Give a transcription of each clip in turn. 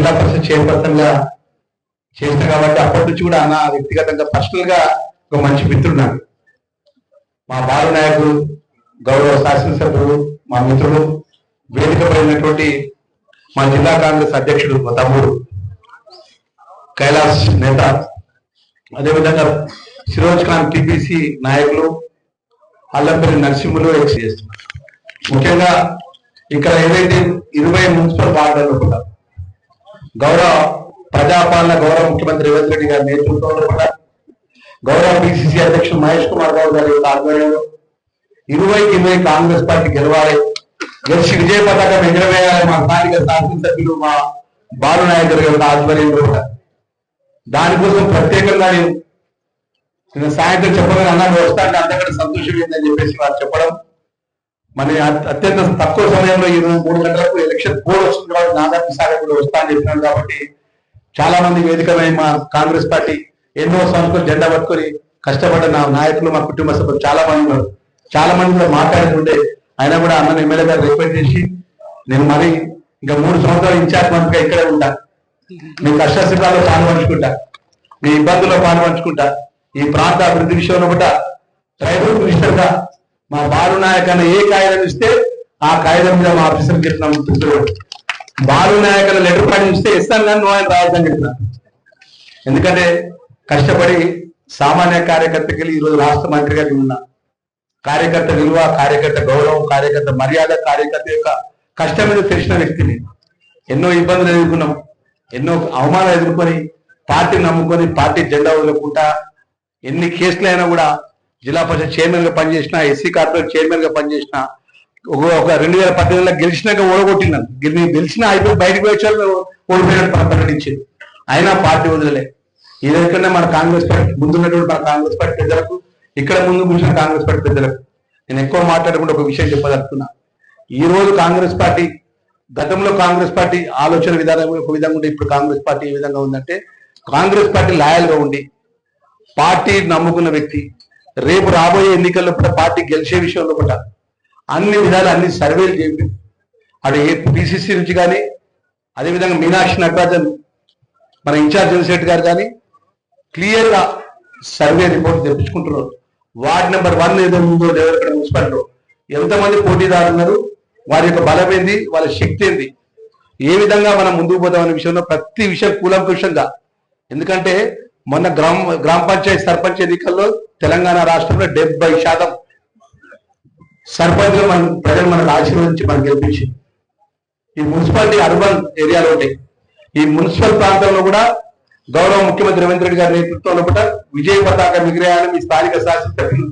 జిల్లా పరిషత్ చైర్పర్సన్ గా చేసిన కాబట్టి అప్పటి నుంచి కూడా అన్న వ్యక్తిగతంగా పర్సనల్ గా ఒక మంచి మిత్రుడు. మా బాలు నాయకుడు, గౌరవ శాసనసభ్యుడు, మా మిత్రుడు, వేదిక పడినటువంటి మా జిల్లా కాంగ్రెస్ అధ్యక్షుడు, మా తమ్ముడు కైలాస్ నేత, అదేవిధంగా సిరోజ్ ఖాన్ టిపిసి నాయకులు, అల్లంపల్లి నరసింహులు చేస్తున్నారు. ముఖ్యంగా ఇక్కడ ఏదైతే 20 మున్సిపల్ వార్డులలో కూడా గౌరవ ప్రజాపాలన గౌరవ ముఖ్యమంత్రి రేవంత్ రెడ్డి గారి నేతృత్వంలో కూడా గౌరవ పిసిసి అధ్యక్షుడు మహేష్ కుమార్ గౌడ్ గారి యొక్క ఆధ్వర్యంలో 20 కాంగ్రెస్ పార్టీ గెలవాలి, గెలిచి విజయ పతాకం ఎగరవేయాలి మా స్థానిక శాసనసభ్యులు మా బాలు నాయక్ గారి యొక్క ఆధ్వర్యంలో కూడా దానికోసం ప్రత్యేకంగా నేను సాయంత్రం చెప్పగానే అన్నాడు వస్తాను అంతకంటే సంతోషం ఏందని చెప్పేసి వారు చెప్పడం, మరి అత్యంత తక్కువ సమయంలో 3 గంటలకు ఎలక్షన్ కోడ్ వస్తుంది కాబట్టి నాగార్జున సాగర్ కూడా వస్తా అని చెప్పినాడు. కాబట్టి చాలా మంది వేదికమై మా కాంగ్రెస్ పార్టీ ఎన్నో సంవత్సరాలు జెండా పట్టుకొని కష్టపడ్డ నా నాయకులు, మా కుటుంబ సభ్యులు చాలా మంది ఉన్నారు. చాలా మంది కూడా మాట్లాడుతుంటే ఆయన కూడా అన్న ఎమ్మెల్యే గారు రిక్వెస్ట్ చేసి నేను మరి ఇంకా 3 సంవత్సరాలు ఇన్ఛార్జ్ మంత్రిగా ఇక్కడే ఉంటా, మీ కష్టసుఖాల్లో పాల్పంచుకుంటా, మీ ఇబ్బందుల్లో పాల్పంచుకుంటా, ఈ ప్రాంత అభివృద్ధి విషయంలో కూడా ట్రైబల్ మినిస్టర్ గా మా బాలు నాయక్ అన్న ఏ కాగితం ఇస్తే ఆ కాగితం మీద మా ఆఫీసర్కి చెప్తున్నాం. బాలు నాయక్ అన్న లెటర్ ప్యాడ్ ఇస్తే ఇస్తాను కానీ నువ్వు ఆయన రాయొద్దని చెప్తున్నాను. ఎందుకంటే కష్టపడి సామాన్య కార్యకర్తకి ఈరోజు రాష్ట్ర మంత్రిగా ఉన్నా. కార్యకర్త విలువ, కార్యకర్త గౌరవం, కార్యకర్త మర్యాద, కార్యకర్త యొక్క కష్టం మీద తెలిసిన వ్యక్తిని. ఎన్నో ఇబ్బందులు ఎదుర్కొన్నాం, ఎన్నో అవమానాలు ఎదుర్కొని పార్టీని నమ్ముకొని పార్టీ జెండా వదులుకుంటా ఎన్ని కేసులైనా కూడా జిల్లా పరిషత్ చైర్మన్ గా పనిచేసిన, ఎస్సీ కార్పొరేట్ చైర్మన్ గా పనిచేసిన, ఒక 2018లో గెలిచినాక ఓడగొట్టినాను. గెలిచినా అయిపోయి బయటకు వచ్చారు, ఓడిపోయినట్టు ప్రకటించింది. అయినా పార్టీ వదిలలే. ఇదైనా మన కాంగ్రెస్ పార్టీ ముందున్నటువంటి మన కాంగ్రెస్ పార్టీ పెద్దలకు, ఇక్కడ ముందు కూర్చున్న కాంగ్రెస్ పార్టీ పెద్దలకు నేను ఎక్కువ మాట్లాడకుండా ఒక విషయం చెప్పదలుచుకున్నా. ఈ రోజు కాంగ్రెస్ పార్టీ, గతంలో కాంగ్రెస్ పార్టీ ఆలోచన విధానం ఒక విధంగా ఉంటే ఇప్పుడు కాంగ్రెస్ పార్టీ ఏ విధంగా ఉందంటే, కాంగ్రెస్ పార్టీ లాయల్ గా ఉండి పార్టీ నమ్ముకున్న వ్యక్తి రేపు రాబోయే ఎన్నికల్లో కూడా పార్టీ గెలిచే విషయంలో కూడా అన్ని విధాలు అన్ని సర్వేలు చేయండి. అది పిసిసి నుంచి కానీ, అదేవిధంగా మీనాక్షి నటరాజన్ మన ఇన్ఛార్జ్ జనసేట్ గారు కానీ క్లియర్ గా సర్వే రిపోర్ట్ తెప్పించుకుంటున్నారు. వార్డ్ నెంబర్ 1 ఏదో ఉందో దేవరగడ మున్సిపాలిటీలో ఎంతమంది పోటీదారులు ఉన్నారు, వారి యొక్క బలం ఏంది, వాళ్ళ శక్తి ఏంది, ఏ విధంగా మనం ముందుకు పోతామనే విషయంలో ప్రతి విషయం కూలంకుషంగా. ఎందుకంటే మొన్న గ్రామ పంచాయతీ సర్పంచ్ ఎన్నికల్లో తెలంగాణ రాష్ట్రంలో 70% సర్పంచ్లు ప్రజలు మనకు ఆశీర్వదించి మనం గెలిపించి ఈ మున్సిపాలిటీ అర్బన్ ఏరియాలో ఉంటాయి. ఈ మున్సిపల్ ప్రాంతంలో కూడా గౌరవ ముఖ్యమంత్రి రేవంత్ రెడ్డి గారి నేతృత్వంలో కూడా విజయ పతాక విగ్రహాన్ని మీ స్థానిక శాసనసభ్యులు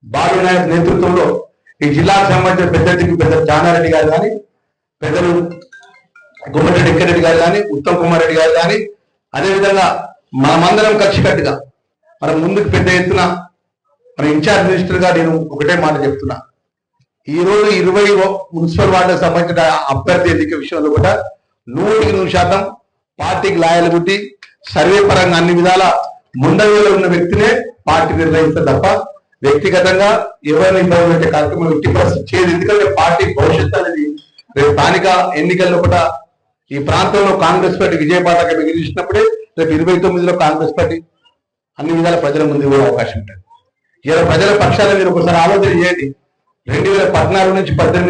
బాలు నాయక్ నేతృత్వంలో ఈ జిల్లాకు సంబంధించిన పెద్ద జానారెడ్డి గారు కానీ, పెద్దలు గుమ్మరెడ్డి వెంకరెడ్డి గారు కానీ, ఉత్తమ్ కుమార్ రెడ్డి గారు కానీ, అదేవిధంగా మనమందరం కలిసికట్టుగా మనం ముందుకు పెద్ద ఎత్తున మన ఇన్ఛార్జ్ మినిస్టర్ గా నేను ఒకటే మాట చెప్తున్నా. ఈ రోజు 20 మున్సిపల్ వార్డులకు సంబంధించిన అభ్యర్థి ఎన్నిక విషయంలో కూడా 100% పార్టీకి లాయల్ గుట్టి సర్వే పరంగా అన్ని విధాల ముందంజలో ఉన్న వ్యక్తినే పార్టీ నిర్ణయిస్తారు తప్ప వ్యక్తిగతంగా ఎవరైనా ఇబ్బంది పెట్టే కార్యక్రమం 50% చేయదు. ఎందుకంటే పార్టీ భవిష్యత్తు అనేది రేపు స్థానిక ఎన్నికల్లో కూడా ఈ ప్రాంతంలో కాంగ్రెస్ పార్టీ విజయ పతాకం ఎగిరించినప్పుడే రేపు 29లో కాంగ్రెస్ పార్టీ అన్ని విధాల ప్రజల ముందు కూడా అవకాశం ఉంటుంది. ఇలా ప్రజల పక్షాల మీరు ఒకసారి ఆలోచన చేయండి. 2014 నుంచి 18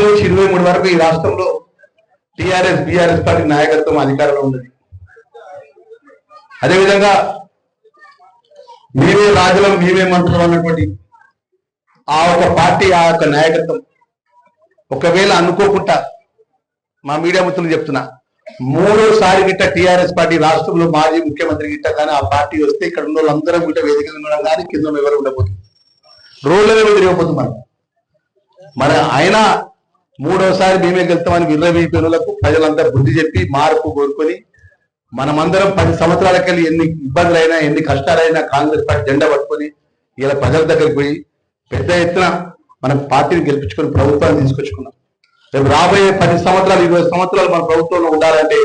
నుంచి 23 వరకు ఈ రాష్ట్రంలో బీఆర్ఎస్ పార్టీ నాయకత్వం అధికారంలో ఉన్నది. అదేవిధంగా మేమే రాజులం మేమే మంత్రులు అన్నటువంటి ఆ ఒక పార్టీ, ఆ యొక్క నాయకత్వం ఒకవేళ అనుకోకుండా మా మీడియా మిత్రులు చెప్తున్నా, 3సారి గిట్ట టీఆర్ఎస్ పార్టీ రాష్ట్రంలో మాజీ ముఖ్యమంత్రి గిట్ట కానీ ఆ పార్టీ వస్తే ఇక్కడ ఉన్న వాళ్ళందరం గిట్ట వేదికలు ఉండడం కానీ కింద ఎవరు ఉండబోతుంది, రోడ్ల మీద తిరిగిపోతుంది. మన ఆయన 3వసారి మేమే గెలుస్తామని విర్రవీపినులకు ప్రజలంతా బుద్ధి చెప్పి మార్పు కోరుకొని మనమందరం 10 సంవత్సరాలకెళ్ళి ఎన్ని ఇబ్బందులైనా ఎన్ని కష్టాలైనా కాంగ్రెస్ పార్టీ జెండా పట్టుకొని ఇలా ప్రజల దగ్గరికి పోయి పెద్ద ఎత్తున మనం పార్టీని గెలిపించుకొని ప్రభుత్వాన్ని తీసుకొచ్చుకున్నాం. రేపు రాబోయే 10 సంవత్సరాలు 20 సంవత్సరాలు మన ప్రభుత్వంలో ఉండాలంటే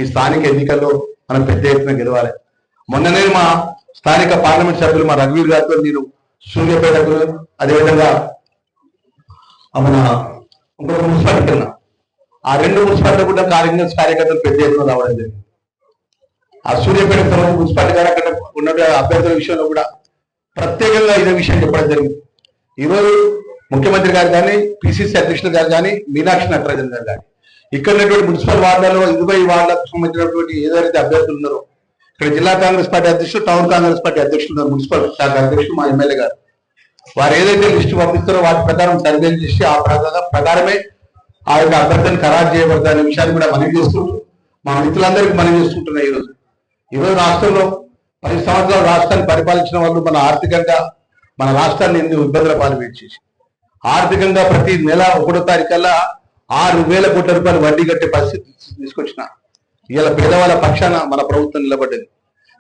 ఈ స్థానిక ఎన్నికల్లో మనం పెద్ద ఎత్తున గెలవాలి. మొన్ననే మా స్థానిక పార్లమెంట్ సభ్యులు మా రఘువీర్ గారితో నేను సూర్యాపేటకు, అదేవిధంగా మన ఇంకొక మున్సిపాలిటీ కన్నా ఆ 2 మున్సిపాలిటీ కూడా కాంగ్రెస్ కార్యకర్తలు పెద్ద ఎత్తున రావడం జరిగింది. ఆ సూర్యాపేట మున్సిపాలిటీ గారు అక్కడ ఉన్న అభ్యర్థుల విషయంలో కూడా ప్రత్యేకంగా ఇదే విషయం చెప్పడం జరిగింది. ఈరోజు ముఖ్యమంత్రి గారు కానీ, పిసిసి అధ్యక్షులు గారు కానీ, మీనాక్షి నటరాజన్ గారు కానీ ఇక్కడ ఉన్నటువంటి మున్సిపల్ వార్డులలో 20 వార్డులకు సంబంధించినటువంటి ఏదైతే అభ్యర్థులు ఉన్నారో, ఇక్కడ జిల్లా కాంగ్రెస్ పార్టీ అధ్యక్షులు, టౌన్ కాంగ్రెస్ పార్టీ అధ్యక్షులు ఉన్నారు, మున్సిపల్ శాఖ అధ్యక్షులు, మా ఎమ్మెల్యే గారు, వారు ఏదైతే లిస్టు పంపిస్తారో వాటి ప్రకారం సర్వేలు చేసి ఆ ప్రకారమే ఆ యొక్క అభ్యర్థిని ఖరారు చేయబడతాయి అనే విషయాన్ని కూడా మనవి చేస్తుంటూ మా మిత్రులందరికీ మనవి చేస్తుంటున్నాయి. ఈరోజు రాష్ట్రంలో 10 సంవత్సరాలు రాష్ట్రాన్ని పరిపాలించిన వాళ్ళు మన ఆర్థికంగా మన రాష్ట్రాన్ని ఎన్ని ఇబ్బందుల పాల్పేసి ఆర్థికంగా ప్రతి నెల 1వ తారీఖుల్లా 6,000 కోట్ల రూపాయలు వడ్డీ కట్టే పరిస్థితి తీసుకొచ్చిన ఇలా పేదవాళ్ళ పక్షాన మన ప్రభుత్వం నిలబడ్డది.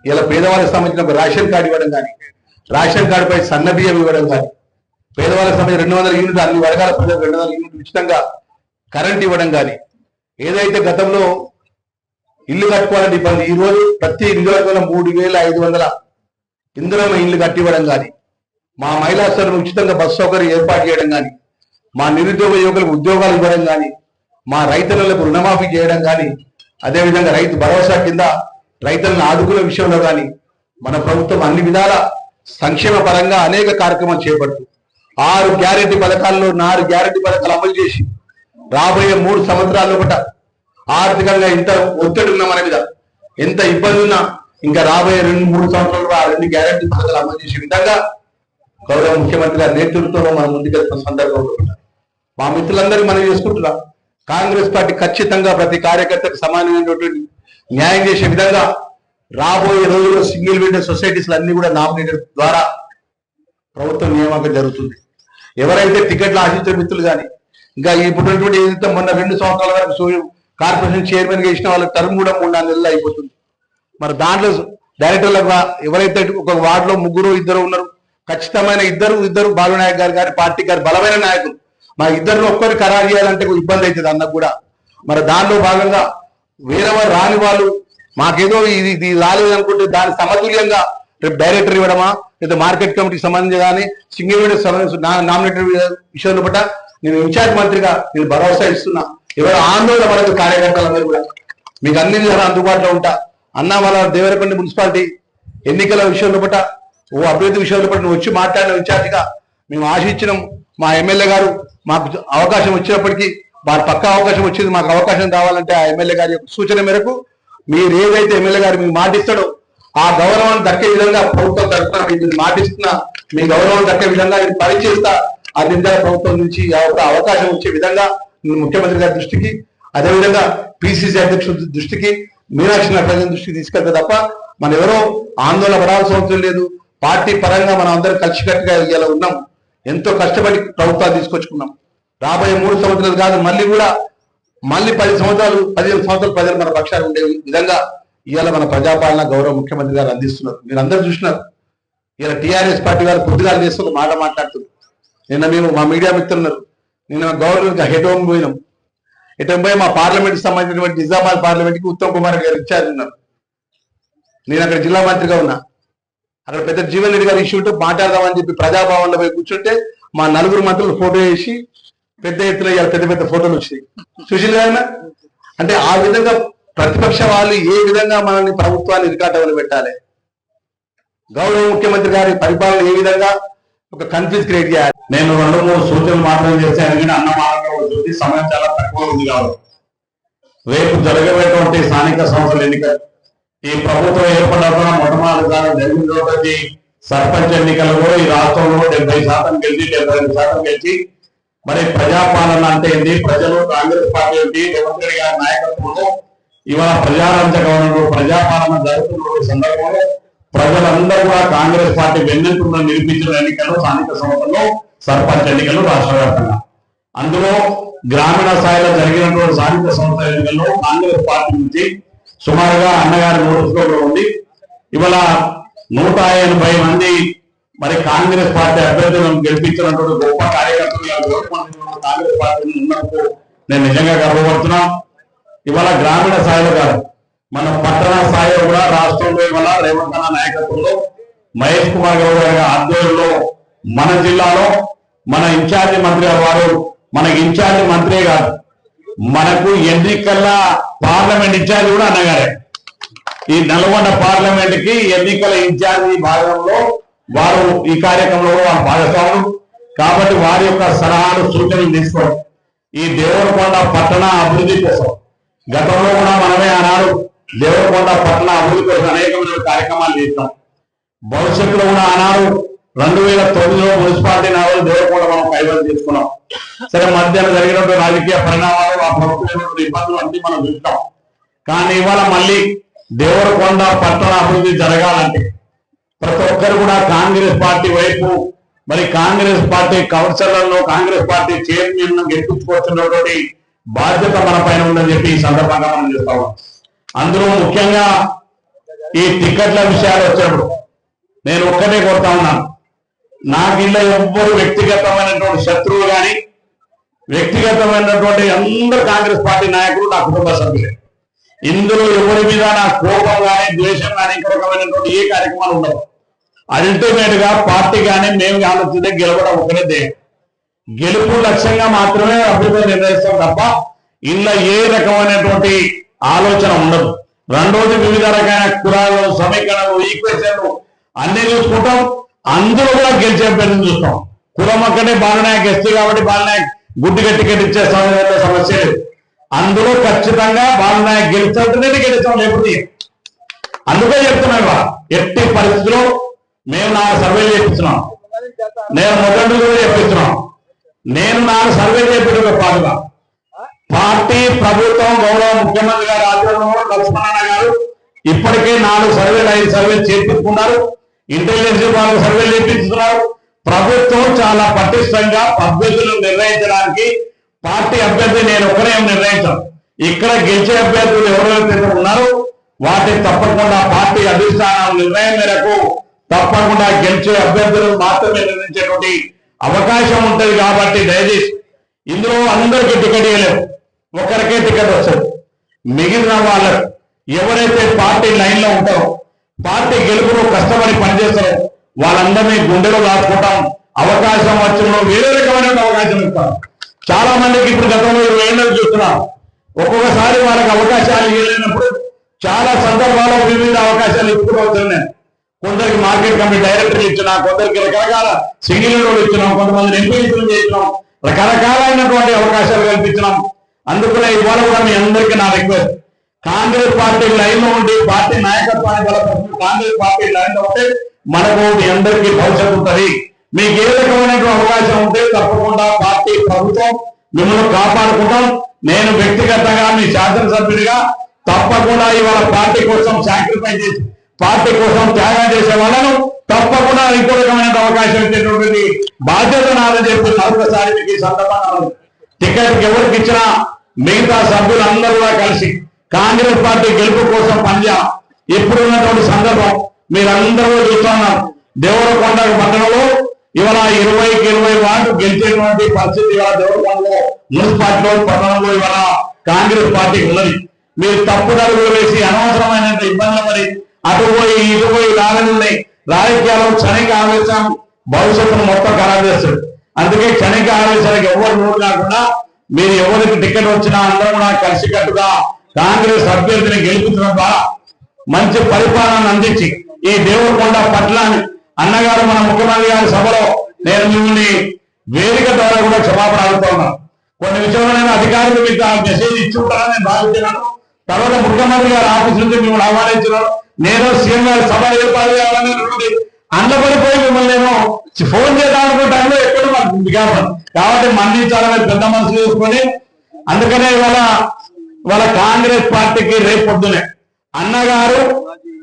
ఇలా పేదవాళ్ళకి సంబంధించిన రేషన్ కార్డు ఇవ్వడం కానీ, రేషన్ కార్డుపై సన్న బియ్యం ఇవ్వడం కానీ, పేదవాళ్ళకి సంబంధించిన 200 యూనిట్లు అన్ని వర్గాల ప్రజలకు 200 యూనిట్లు ఉచితంగా కరెంట్ ఇవ్వడం కానీ, ఏదైతే గతంలో ఇల్లు కట్టుకోవాలంటే ఇబ్బంది, ఈ రోజు ప్రతి ఇల్లు 3,500 ఇందులో ఇల్లు కట్టివ్వడం కానీ, మా మహిళా సోదరులకు ఉచితంగా బస్సు సౌకర్యం ఏర్పాటు చేయడం కానీ, మా నిరుద్యోగ యువకులకు ఉద్యోగాలు ఇవ్వడం కానీ, మా రైతులకు రుణమాఫీ చేయడం కానీ, అదేవిధంగా రైతు భరోసా కింద రైతులను ఆదుకునే విషయంలో కానీ మన ప్రభుత్వం అన్ని విధాల సంక్షేమ పరంగా అనేక కార్యక్రమాలు చేపడుతూ 6 గ్యారెంటీ పథకాల్లో 4 గ్యారెంటీ పథకాలు అమలు చేసి రాబోయే 3 సంవత్సరాల్లో కూడా ఆర్థికంగా ఎంత ఒత్తిడి ఉన్నా మన మీద, ఎంత ఇబ్బంది ఉన్నా ఇంకా రాబోయే 2-3 సంవత్సరాలు ఆ 2 గ్యారెంటీ పథకాలు అమలు చేసే విధంగా గౌరవ ముఖ్యమంత్రి గారి నేతృత్వంలో మనం ముందుకెళ్తున్న సందర్భంలో మా మిత్రులందరికీ మనం చేసుకుంటున్నాం. కాంగ్రెస్ పార్టీ ఖచ్చితంగా ప్రతి కార్యకర్తకు సమానమైనటువంటి న్యాయం చేసే విధంగా రాబోయే రోజుల్లో సింగిల్ విండో సొసైటీస్ అన్ని కూడా నామినేటెడ్ ద్వారా ప్రభుత్వం నియామకం జరుగుతుంది. ఎవరైతే టికెట్లు ఆశించిన మిత్రులు కానీ, ఇంకా ఇప్పుడున్నటువంటి ఏదైతే మొన్న 2 సంవత్సరాల వరకు కార్పొరేషన్ చైర్మన్ గా ఇచ్చిన వాళ్ళకి టర్మ్ కూడా 3-4 నెలలు అయిపోతుంది. మరి దాంట్లో డైరెక్టర్లకు ఎవరైతే ఒక వార్డులో 3-2 ఉన్నారు, ఖచ్చితమైన ఇద్దరు బాలునాయక్ గారు కానీ పార్టీ గారు బలమైన నాయకులు, మా ఇద్దరిని ఒక్కరు ఖరారు చేయాలంటే ఇబ్బంది అవుతుంది అన్నకు కూడా. మరి దానిలో భాగంగా వేరే వారు రాని వాళ్ళు మాకేదో ఇది రాలేదు అనుకుంటే దాని సమతుల్యంగా రేపు డైరెక్టర్ ఇవ్వడమా లేదా మార్కెట్ కమిటీకి సంబంధించి కానీ సింగిల్ విండో నామినేటెడ్ విషయంలో పట్ల నేను ఇన్ఛార్జ్ మంత్రిగా నేను భరోసా ఇస్తున్నా. ఎవరు ఆందోళన పడదు కార్యకర్తలందరూ కూడా మీకు అన్ని విధాలు అందుబాటులో ఉంటా. అన్నా వాళ్ళ దేవరపల్లి మున్సిపాలిటీ ఎన్నికల విషయంలో పట్ల అభివృద్ధి విషయంలో పట్ల నువ్వు వచ్చి మాట్లాడిన ఇన్ఛార్జిగా మేము ఆశించినాం. మా ఎమ్మెల్యే గారు మాకు అవకాశం వచ్చినప్పటికీ వారి పక్క అవకాశం వచ్చింది, మాకు అవకాశం కావాలంటే ఆ ఎమ్మెల్యే గారి యొక్క సూచన మేరకు మీరు ఏదైతే ఎమ్మెల్యే గారు మీకు మాటిస్తాడో ఆ గౌరవాన్ని దక్కే విధంగా ప్రభుత్వం తరఫున మీకు మాటిస్తున్నా, మీ గౌరవాన్ని దక్కే విధంగా నేను పనిచేస్తా. ఆ నిందా ప్రభుత్వం నుంచి అవకాశం వచ్చే విధంగా ముఖ్యమంత్రి గారి దృష్టికి, అదేవిధంగా పిసిసి అధ్యక్షుడి దృష్టికి, మీనాక్షి నటరాజన్ దృష్టికి తీసుకెళ్తే తప్ప మనం ఎవరో ఆందోళన పడాల్సిన అవసరం లేదు. పార్టీ పరంగా మనం అందరం కలిసికట్టుగా ఇలా ఉన్నాం. ఎంతో కష్టపడి ప్రభుత్వాలు తీసుకొచ్చుకున్నాం. రాబోయే 3 సంవత్సరాలు కాదు, మళ్ళీ 10 సంవత్సరాలు 15 సంవత్సరాలు ప్రజలు మన పక్షాలు ఉండే విధంగా ఇవాళ మన ప్రజాపాలన గౌరవ ముఖ్యమంత్రి గారు అందిస్తున్నారు. మీరు అందరూ చూసినారు. ఇలా టీఆర్ఎస్ పార్టీ వారు పొద్దుగాలు చేస్తున్న మాట మాట్లాడుతున్నారు. నిన్న మేము మా మీడియా మిత్రులున్నారు, నిన్న గవర్నర్ హెడ్ హోమ్ పోయినాం. హెడ్ పోయి మా పార్లమెంట్కి సంబంధించినటువంటి నిజామాబాద్ పార్లమెంట్కి ఉత్తమ్ కుమార్ గారు ఇన్ఛార్జ్ ఉన్నారు. నేను అక్కడ జిల్లా మంత్రిగా ఉన్నా. అక్కడ పెద్ద జీవన్ రెడ్డి గారు ఇష్యూ ఉంటే మాట్లాడదామని చెప్పి ప్రజాభవన్లో పోయి కూర్చుంటే మా 4 మంత్రులు ఫోటో వేసి పెద్ద ఎత్తున పెద్ద ఫోటోలు వచ్చినాయి. సుశీల్ గారు అంటే ఆ విధంగా ప్రతిపక్ష వాళ్ళు ఏ విధంగా మనల్ని ప్రభుత్వాన్ని ఇరికాటవలు పెట్టాలి, గౌరవ ముఖ్యమంత్రి గారి పరిపాలన ఏ విధంగా ఒక కన్ఫ్యూజ్ క్రియేట్ చేయాలి. నేను 2-3 సూచనలు మాత్రం చేశాను, కానీ అన్నమానంగా చూసి సమయం చాలా తక్కువ ఉంది. కాబట్టి రేపు జరగబోయేటువంటి స్థానిక సంస్థల ఎన్నికలు ఈ ప్రభుత్వం ఏర్పడాల్సిన మొట్టమొదటిసారి జరిగినటువంటి సర్పంచ్ ఎన్నికలలో ఈ రాష్ట్రంలో 70% గెలిచి 75% గెలిచి మరి ప్రజాపాలన అంటే ఏంటి, ప్రజలు కాంగ్రెస్ పార్టీ ఏంటి, రేవంత్ రెడ్డి గారి నాయకత్వంలో ఇవాళ ప్రజారంజకంలో ప్రజాపాలన జరుగుతున్న సందర్భంలో ప్రజలందరూ కూడా కాంగ్రెస్ పార్టీ వెన్నెంటున్న నిరూపించిన ఎన్నికలు స్థానిక సంస్థల్లో సర్పంచ్ ఎన్నికలు రాష్ట్ర వ్యాప్తంగా, అందులో గ్రామీణ స్థాయిలో జరిగినటువంటి స్థానిక సంస్థల ఎన్నికల్లో కాంగ్రెస్ పార్టీ నుంచి సుమారుగా అన్నగారి నోటీసులో ఉంది. ఇవాళ 180 మంది మరి కాంగ్రెస్ పార్టీ అభ్యర్థులను గెలిపించినటువంటి గొప్ప కార్యకర్తలు కాంగ్రెస్ పార్టీ ఉన్నందుకు నేను నిజంగా గర్వపడుతున్నా. ఇవాళ గ్రామీణ స్థాయిలో కాదు, మన పట్టణ స్థాయిలో కూడా రాష్ట్రంలో ఇవాళ రేవంత్ అన్న నాయకత్వంలో మహేష్ కుమార్ గౌడ్ గారి ఆధ్వర్యంలో మన జిల్లాలో మన ఇన్ఛార్జి మంత్రి గారు వారు మనకి ఇన్ఛార్జి మంత్రే కాదు, మనకు ఎన్నికల పార్లమెంట్ ఇన్ఛార్జ్ కూడా అన్నగారే. ఈ నల్గొండ పార్లమెంట్ కి ఎన్నికల ఇన్ఛార్జి భాగంలో వారు ఈ కార్యక్రమంలో వారు భాగస్వాములు కాబట్టి వారి యొక్క సలహాలు సూచనలు తీసుకోవడం ఈ దేవరకొండ పట్టణ అభివృద్ధి కోసం గతంలో కూడా మనమే ఆనాడు దేవరకొండ పట్టణ అభివృద్ధి కోసం అనేకమైన కార్యక్రమాలు చేస్తాం. భవిష్యత్తులో కూడా ఆనాడు 2009లో మున్సిపాలిటీ నావల్ దేవరకొండ మనం కైవసం చేసుకున్నాం. సరే మధ్యాహ్నం జరిగినటువంటి రాజకీయ పరిణామాలు ఆ ప్రభుత్వం ఇబ్బందులు అన్ని మనం చూస్తాం. కానీ ఇవాళ మళ్ళీ దేవరకొండ పట్టణ అభివృద్ధి జరగాలంటే ప్రతి ఒక్కరు కూడా కాంగ్రెస్ పార్టీ వైపు మరి కాంగ్రెస్ పార్టీ కౌన్సిలర్లను కాంగ్రెస్ పార్టీ చైర్మన్ గెలిపించుకోవాల్సినటువంటి బాధ్యత మన పైన ఉందని చెప్పి ఈ సందర్భంగా మనం చూస్తాం. అందులో ముఖ్యంగా ఈ టికెట్ల విషయాలు వచ్చినప్పుడు నేను ఒక్కటే కోరుతా ఉన్నాను, నాకు ఇలా ఎవ్వరు వ్యక్తిగతమైనటువంటి శత్రువులు కానీ వ్యక్తిగతమైనటువంటి అందరు కాంగ్రెస్ పార్టీ నాయకులు నా కుటుంబ సభ్యులే. ఇందులో ఎవరి మీద నా కోపం కానీ ద్వేషం కానీ ఇంకొకమైనటువంటి ఏ కార్యక్రమాలు ఉండవు. అల్టిమేట్ గా పార్టీ కానీ మేము ఆలోచిస్తే గెలవడం ఒకటే ధ్యేయం. గెలుపు లక్ష్యంగా మాత్రమే అభివృద్ధి నిర్ణయిస్తాం తప్ప ఇలా ఏ రకమైనటువంటి ఆలోచన ఉండదు. రెండోది వివిధ రకాల కులాలు సమీకరణలు ఈక్వేషన్లు అన్ని చూసుకుంటాం. అందులో కూడా గెలిచే అభ్యర్థిని చూస్తాం. కులం అక్కడే బాలనాయక్ ఎస్టీ కాబట్టి బాలనాయక్ గుడ్డిగా టికెట్ ఇచ్చే సమస్య లేదు. అందులో ఖచ్చితంగా బాలనాయక్ గెలిచాలంటే గెలిచాం లేకపోతే అందుకే చెప్తున్నాం. ఎట్టి పరిస్థితుల్లో మేము 4 సర్వేలు చేపిస్తున్నాం. నేను మొదటి కూడా చేపిస్తున్నాం. నేను 4 సర్వేలు చేపించడం పాటుగా పార్టీ ప్రభుత్వం గౌరవ ముఖ్యమంత్రి గారి ఆధ్వర్యంలో లక్ష్మణ గారు ఇప్పటికే 4 సర్వేలు 5 సర్వేలు చేపించుకున్నారు. ఇంటెలిజెన్స్ వాళ్ళు సర్వేలు చేపిస్తున్నారు. ప్రభుత్వం చాలా పటిష్టంగా అభ్యర్థులను నిర్ణయించడానికి పార్టీ అభ్యర్థి నేను ఒకరే నిర్ణయించాను. ఇక్కడ గెలిచే అభ్యర్థులు ఎవరైతే ఉన్నారో వాటిని తప్పకుండా పార్టీ అధిష్టానం నిర్ణయం మేరకు తప్పకుండా గెలిచే అభ్యర్థులను మాత్రమే నిర్ణయించేటువంటి అవకాశం ఉంటుంది. కాబట్టి దయచేసి ఇందులో అందరికీ టికెట్ ఇవ్వలేవు, ఒకరికే టికెట్ వస్తుంది. మిగిలిన వాళ్ళకు ఎవరైతే పార్టీ లైన్ లో ఉంటారో పార్టీ గెలుపులో కష్టపడి పనిచేస్తారో వాళ్ళందరినీ గుండెలో దాచుకుంటాం. అవకాశం వచ్చిన వేరే రకమైన అవకాశం ఇస్తాం. చాలా మందికి ఇప్పుడు గతంలో 20 ఏళ్ళు చూస్తున్నాం. ఒక్కొక్కసారి వాళ్ళకి అవకాశాలు ఇవ్వలేనప్పుడు చాలా సందర్భాల్లో వివిధ అవకాశాలు ఇప్పుడు అవుతున్నాయి. కొందరికి మార్కెట్ కమిటీ డైరెక్టర్లు ఇచ్చినా, కొందరికి రకరకాల సింగిల్ రోడ్లు ఇచ్చినాం, కొంతమంది ఎంపీలు చేసినాం, రకరకాలైనటువంటి అవకాశాలు కల్పించినాం. అందుకనే ఇవాళ కూడా మీ అందరికీ నా రిక్వెస్ట్, కాంగ్రెస్ పార్టీ లైన్ లో ఉండి పార్టీ నాయకత్వాన్ని బలపడుతుంది. కాంగ్రెస్ పార్టీ లైన్ లో ఉంటే మనకు మీ అందరికీ భవిష్యత్తు ఉంటుంది. మీకు ఏ రకమైనటువంటి అవకాశం ఉంటే తప్పకుండా పార్టీ ప్రభుత్వం మిమ్మల్ని కాపాడుకుంటాం. నేను వ్యక్తిగతంగా మీ శాసనసభ్యుడిగా తప్పకుండా ఇవాళ పార్టీ కోసం సాక్రిఫైస్ చేసి పార్టీ కోసం త్యాగం చేసే వాళ్ళను తప్పకుండా ఇంకో రకమైన అవకాశం ఇచ్చేటువంటి బాధ్యత నాదని చెప్పి మరొకసారి మీకు ఈ సందర్భంగా టికెట్ ఎవరికి ఇచ్చినా మిగతా సభ్యులందరూ కూడా కలిసి కాంగ్రెస్ పార్టీ గెలుపు కోసం పనిచేయాలి. ఇప్పుడు ఉన్నటువంటి సందర్భం మీరందరూ చూస్తున్నారు. దేవరకొండ పట్టణంలో ఇవాళ 20కి 20 వార్డు గెలిచేటువంటి పరిస్థితి ఇవాళ దేవరకొండలో మున్సిపాలిటీలో పట్టణంలో ఇవాళ కాంగ్రెస్ పార్టీకి ఉన్నది. మీరు తప్పుదడుగులు వేసి అనవసరమైన ఇబ్బందులు మరి అటు పోయి ఇటు పోయి రాగనున్నాయి. రాజకీయాలు క్షణిక ఆవేశం భవిష్యత్తును మొత్తం ఖరాబ్ చేస్తారు. అందుకే క్షణిక ఆవేశానికి ఎవరు నోరు కాకుండా మీరు ఎవరికి టికెట్ వచ్చినా అందరూ కూడా కలిసికట్టుగా కాంగ్రెస్ అభ్యర్థిని గెలిపించడం ద్వారా మంచి పరిపాలన అందించి ఈ దేవరకొండ పట్లని అన్నగారు మన ముఖ్యమంత్రి గారి సభలో నేను మిమ్మల్ని వేదిక ద్వారా కూడా క్షమాపణ అడుగుతా ఉన్నాను. కొన్ని విషయంలో నేను అధికారులు మీకు మెసేజ్ ఇచ్చి ఉంటారని నేను భావించినాను. తర్వాత ముఖ్యమంత్రి గారి ఆఫీస్ నుంచి మిమ్మల్ని ఆహ్వానించినారు. నేను సీఎం గారి సభ ఏర్పాటు చేయాలని అందబడిపోయి మిమ్మల్ని నేను ఫోన్ చేద్దామనుకున్న టైంలో ఎక్కడ మాకు వికాసం కాబట్టి మన్నించాలని పెద్ద మనసు చేసుకొని అందుకనే ఇవాళ కాంగ్రెస్ పార్టీకి రేపు పొద్దునే అన్నగారు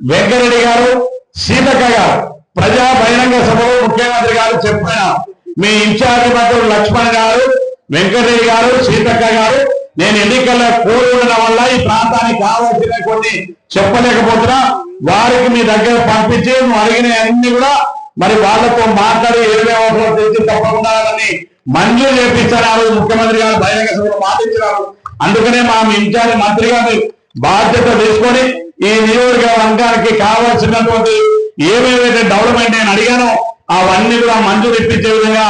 వెంకరెడ్డి గారు సీతక్క గారు ప్రజా బహిరంగ సభలో ముఖ్యమంత్రి గారు చెప్పిన మీ ఇన్ఛార్జి మంత్రులు లక్ష్మణ్ గారు వెంకటరెడ్డి గారు సీతక్క గారు నేను ఎన్నికల్లో కోరి ఉండడం వల్ల ఈ ప్రాంతానికి కావాల్సిన కొన్ని చెప్పలేకపోతున్నా వారికి మీ దగ్గర పంపించి నువ్వు అడిగిన అన్ని కూడా మరి వాళ్ళతో మాట్లాడి ఏమే అవసరం తెచ్చి తప్పకుండా మంజూరు చేపించారు ముఖ్యమంత్రి గారు బహిరంగ సభలో మాటించారు. అందుకనే మా ఇన్ఛార్జి మంత్రి గారిని బాధ్యత తీసుకొని ఈ నియోజకవర్గానికి కావాల్సినటువంటి ఏమేమైతే డెవలప్మెంట్ నేను అడిగానో అవన్నీ కూడా మంజూరు ఇప్పించే విధంగా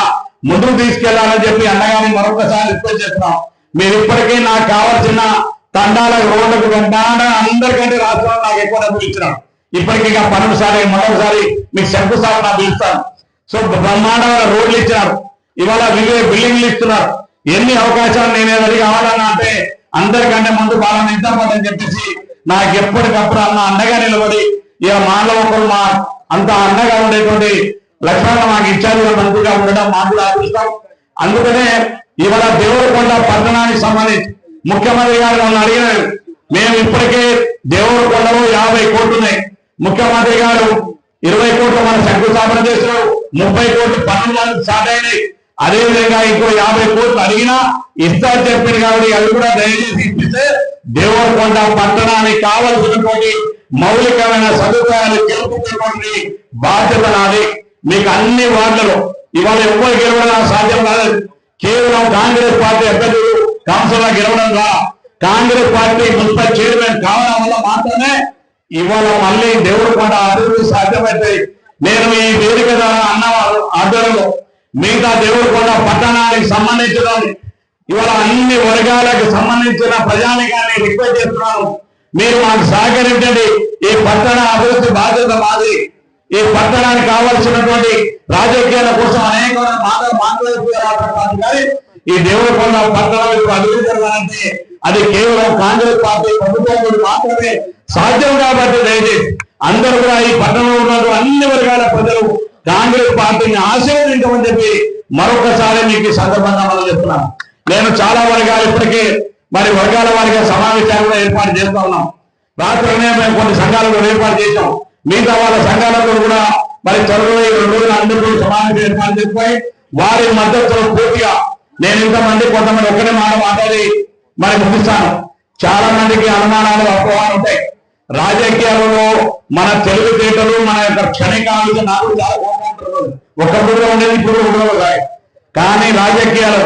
ముందుకు తీసుకెళ్లాలని చెప్పి అన్నగారిని మరొకసారి రిక్వెస్ట్ చేస్తున్నాం. మీరు ఇప్పటికీ నాకు కావాల్సిన తండాల రోడ్లకు అందరికంటే రాష్ట్రంలో నాకు ఎక్కువ డబ్బులు ఇచ్చినాడు. ఇప్పటికీ మరొకసారి మీకు శంకుస్థాపన పిలుస్తాను. సో బ్రహ్మాండమైన రోడ్లు ఇచ్చినారు, ఇవాళ బిల్డింగ్లు ఇస్తున్నారు. ఎన్ని అవకాశాలు నేను ఏదైనా కావాలన్నా అంటే అందరికంటే ముందు బాగా నిద్రపోదని చెప్పేసి నాకు ఎప్పటికప్పుడు అండగా నిలబడి ఇక మాలో ఒకరు మా అంత అండగా ఉండేటువంటి లక్ష్మణ మాకు ఇచ్చారు, మంత్రిగా ఉండడం మాకు కూడా అదృష్టం. అందుకనే ఇవాళ దేవరకొండ పట్టణానికి సంబంధించి ముఖ్యమంత్రి గారు నన్ను అడిగినారు. మేము ఇప్పటికే దేవరకొండలో 50 కోట్లు ఉన్నాయి. ముఖ్యమంత్రి గారు 20 కోట్లు మనం శంకుస్థాపన చేస్తున్నారు, 30 కోట్లు పనులు స్టార్ట్ అయినాయి. అదేవిధంగా ఇంకో 50 కోట్లు అడిగినా ఇస్తారని చెప్పింది కాబట్టి అవి కూడా దయచేసి ఇప్పిస్తే దేవరకొండ పట్టణానికి కావలసినటువంటి మౌలికమైన సదుపాయాలు గెలుపుకున్నటువంటి బాధ్యత నాది. మీకు అన్ని వార్డులలో ఇవాళ ఎవరు గెలవడం సాధ్యం కాదు. కేవలం కాంగ్రెస్ పార్టీ అభ్యర్థులు కౌన్సిలర్ గెలవడం ద్వారా కాంగ్రెస్ పార్టీ మున్సిపల్ చైర్మన్ కావడం వల్ల మాత్రమే ఇవాళ మళ్ళీ దేవరకొండ అభివృద్ధి సాధ్యమవుతాయి. నేను ఈ వేదిక ద్వారా అన్నవారు ఆధ్వర్యంలో మిగతా దేవరకొండ పట్టణానికి సంబంధించిన ఇవాళ అన్ని వర్గాలకు సంబంధించిన ప్రజానికాన్ని రిక్వెస్ట్ చేస్తున్నాను. మీరు మాకు సహకరించండి. ఈ పట్టణ అభివృద్ధి బాధ్యత మాది. ఈ పట్టణానికి కావాల్సినటువంటి రాజకీయాల కోసం అనేకమైన మాట్లాడుతున్నారు కానీ ఈ దేవరకొండ పట్టణం అభివృద్ధి జరగాలంటే అది కేవలం కాంగ్రెస్ పార్టీ ప్రభుత్వం మాత్రమే సాధ్యం. కాబట్టి దయచేసి అందరూ కూడా ఈ పట్టణంలో ఉన్న అన్ని వర్గాల ప్రజలు కాంగ్రెస్ పార్టీని ఆశీర్వదించమని చెప్పి మరొకసారి మీకు సందర్భంగా మనం చెప్తున్నాను. నేను చాలా వర్గాలు ఇప్పటికే మరి వర్గాల వారిగా సమావేశాలు కూడా ఏర్పాటు చేస్తా ఉన్నాం. రాత్రినే మేము కొన్ని సంఘాలను ఏర్పాటు చేశాం. మిగతా వాళ్ళ సంఘాలతో కూడా మరి త్వరలో 2 రోజులు అందరూ సమావేశం ఏర్పాటు చేసుకుని వారి మద్దతుతో పూర్తిగా నేను ఇంతమంది కొంతమంది ఒక్కడే మాట్లాడి మరి ముగిస్తాను. చాలా మందికి అనుమానాలు అపోహాలు ఉంటాయి. రాజకీయాలలో మన తెలివితేటలు మన యొక్క క్షణికాలు నాకు చాలా ఒకప్పుడు ఉండేది ఇప్పుడు కూడా. కానీ రాజకీయాలు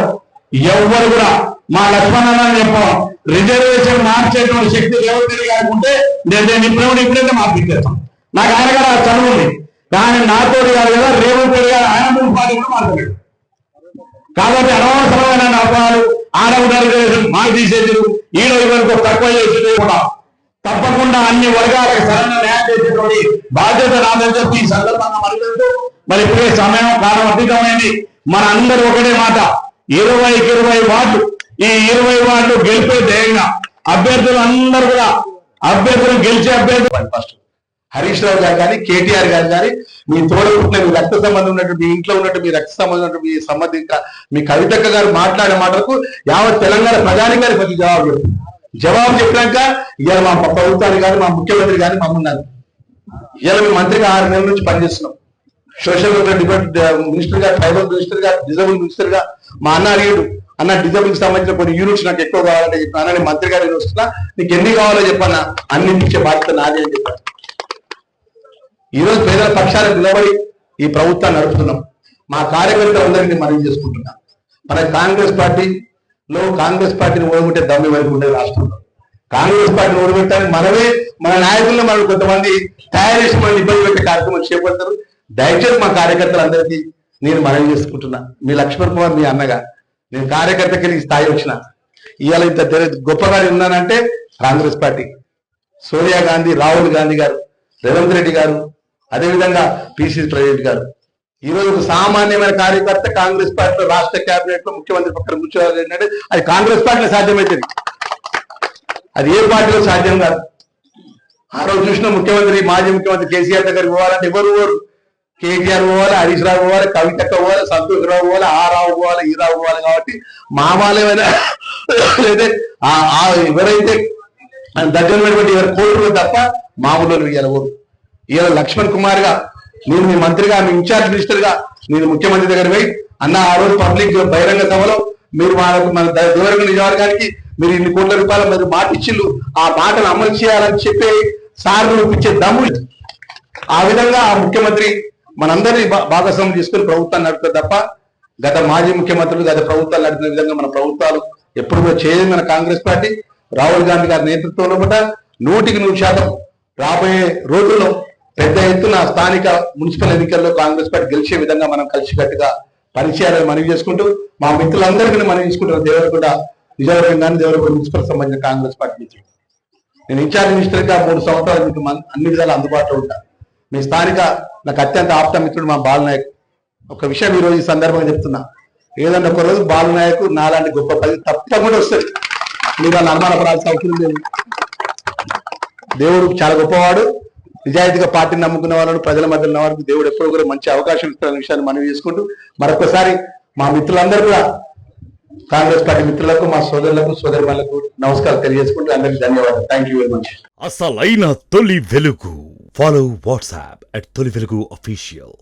ఎవ్వరు కూడా మా లక్ష్మణ్ చెప్పాం రిజర్వేషన్ మార్చేటువంటి శక్తి రేవంత్ రెడ్డి గారికి ఉంటే నేను ఇప్పుడైతే మార్పించేస్తాం. నాకు ఆయన గారు చదువు ఉంది కానీ నాతో గారు కదా రేవంత్ రెడ్డి గారు ఆయన పార్టీ కూడా మార్చలేదు. కాబట్టి అనవసరమైన అపోహాలు ఆడవుడు రిజర్వేషన్ మాకు తీసేది ఈలో ఇవరకు తక్కువ చేసేది కూడా తప్పకుండా అన్ని వర్గాలకు సరైన న్యాయం చేసేటువంటి బాధ్యత నాదని చెప్పి ఈ సందర్భంగా మరి ఇప్పుడే సమయం కాలం అతీతమైంది. మన అందరూ ఒకటే మాట 20కి 20 వార్డు ఈ 20 వార్డు గెలిపే ధైర్యంగా అభ్యర్థులు అందరూ కూడా అభ్యర్థులు గెలిచే అభ్యర్థులు ఫస్ట్ హరీష్ రావు గారు కానీ కేటీఆర్ గారు కానీ మీ తోడపుట్టిన మీ రక్త సంబంధం ఉన్నట్టు మీ ఇంట్లో ఉన్నట్టు మీ రక్త సంబంధం ఉన్నట్టు మీ సంబంధిత మీ కవితక్క గారు మాట్లాడే మాటలకు యావత్ తెలంగాణ ప్రజానికానికి ప్రతి జవాబు చెప్పినాక ఇవాళ మా ప్రభుత్వాన్ని కానీ మా ముఖ్యమంత్రి కానీ మమ్మల్ని ఇవాళ మేము మంత్రిగా 6 నెలల నుంచి పనిచేస్తున్నాం. సోషల్ వెల్ఫేర్ మినిస్టర్ గా, ట్రైబల్ మినిస్టర్ గా, డిజబుల్ మినిస్టర్ గా మా అన్న అడిగాడు. అన్న డిజబుల్ కి సంబంధించిన కొన్ని యూనిట్స్ నాకు ఎక్కువ కావాలంటే చెప్పాను. నేను మంత్రి గారు వస్తున్నా, నీకు ఎన్ని కావాలో చెప్పన్నా, అన్ని ఇచ్చే బాధ్యత నాదే అని చెప్పాను. ఈరోజు పేదల పక్షాలకు నిలబడి ఈ ప్రభుత్వాన్ని నడుపుతున్నాం. మా కార్యకర్తలందరినీ మనం చేసుకుంటున్నాం. మన కాంగ్రెస్ పార్టీని ఓడగొట్టే దమ్ము వరకు ఉండేది రాష్ట్రంలో. కాంగ్రెస్ పార్టీని ఓడగొట్టడానికి మనమే మన నాయకులను మనం కొంతమంది తయారు చేసి మనం ఇబ్బంది పెట్టే కార్యక్రమం చేపడతారు. దయచేసి మా కార్యకర్తలందరికీ నేను మనం చేసుకుంటున్నా. మీ లక్ష్మణ్ కుమార్ మీ అన్నగా నేను కార్యకర్తకి ఈ స్థాయి వచ్చిన ఇవాళ ఇంత గొప్పగా ఉన్నానంటే కాంగ్రెస్ పార్టీ, సోనియా గాంధీ, రాహుల్ గాంధీ గారు, రేవంత్ రెడ్డి గారు, అదేవిధంగా పిసిసి ప్రెసిడెంట్ గారు. ఈ రోజు ఒక సామాన్యమైన కార్యకర్త కాంగ్రెస్ పార్టీలో రాష్ట్ర కేబినెట్ లో ముఖ్యమంత్రి పక్కన కూర్చోవాలంటే అది కాంగ్రెస్ పార్టీలో సాధ్యమవుతుంది, అది ఏ పార్టీలో సాధ్యం కాదు. ఆ రోజు చూసిన ముఖ్యమంత్రి మాజీ ముఖ్యమంత్రి కేసీఆర్ దగ్గరికి పోవాలంటే ఎవరు కేటీఆర్ పోవాలి, హరీష్ రావు పోవాలి, కవితక్క పోవాలి, సంతోష్ రావు పోవాలి, ఆ రావు పోవాలి, ఈ రావు పోవాలి. కాబట్టి మా వాళ్ళేమైనా లేదా ఎవరైతే దగ్గర ఉన్నటువంటి ఎవరు కోరుకున్నారు తప్ప మామూలు ఇవ్వరు. ఇలా లక్ష్మణ్ కుమార్ గా నేను మీ మంత్రిగా, మీ ఇన్ఛార్జ్ మినిస్టర్ గా నేను ముఖ్యమంత్రి దగ్గర పోయి అన్న ఆ రోజు పబ్లిక్ బహిరంగ సభలో మీరు మన దేవరకొండ నియోజకవర్గానికి మీరు ఇన్ని కోట్ల రూపాయలు మీరు మాట ఇచ్చిళ్ళు, ఆ మాటను అమలు చేయాలని చెప్పి సార్లు ఇచ్చే దమ్ము. ఆ విధంగా ఆ ముఖ్యమంత్రి మనందరినీ భాగస్వామ్యం చేసుకుని ప్రభుత్వాన్ని నడుపుతారు తప్ప గత మాజీ ముఖ్యమంత్రులు గత ప్రభుత్వాలు నడిపిన విధంగా మన ప్రభుత్వాలు ఎప్పుడు కూడా చేయదు. మన కాంగ్రెస్ పార్టీ రాహుల్ గాంధీ గారి నేతృత్వంలో కూడా 100% రాబోయే రోజుల్లో పెద్ద ఎత్తున స్థానిక మున్సిపల్ ఎన్నికల్లో కాంగ్రెస్ పార్టీ గెలిచే విధంగా మనం కలిసికట్టుగా పనిచేయాలని మనవి చేసుకుంటూ మా మిత్రులందరికీ మనం తీసుకుంటున్న దేవరకొండ విజయవాడ కానీ దేవరపల్లి మున్సిపల్ సంబంధించిన కాంగ్రెస్ పార్టీ మిత్రులు. నేను ఇన్ఛార్జ్ మినిస్టర్గా 3 సంవత్సరాలు మీకు అన్ని విధాలు అందుబాటులో ఉంటాను. మీ స్థానిక నాకు అత్యంత ఆప్త మిత్రుడు మా బాలనాయక్. ఒక విషయం ఈరోజు ఈ సందర్భంగా చెప్తున్నా, ఏదన్నా ఒక రోజు బాలనాయక్ నాలాంటి గొప్ప పది తప్పకుండా వస్తుంది. మీరు వాళ్ళు అనుమానపడాల్సిన అవసరం లేదు. దేవుడు చాలా గొప్పవాడు. నిజాయితీగా పార్టీని నమ్ముకున్న వాళ్ళను, ప్రజల మధ్య ఉన్న వారికి దేవుడు ఎప్పుడు కూడా మంచి అవకాశం ఇస్తున్న విషయాన్ని మనవి చేసుకుంటూ మరొకసారి మా మిత్రులందరూ కూడా కాంగ్రెస్ పార్టీ మిత్రులకు, మా సోదరులకు, సోదరులకు నమస్కారం తెలియజేసుకుంటూ అందరికీ ధన్యవాదాలు. Thank you very much. అసలైన తొలి వెలుగు. ఫాలో వాట్సాప్ @తొలి వెలుగు official.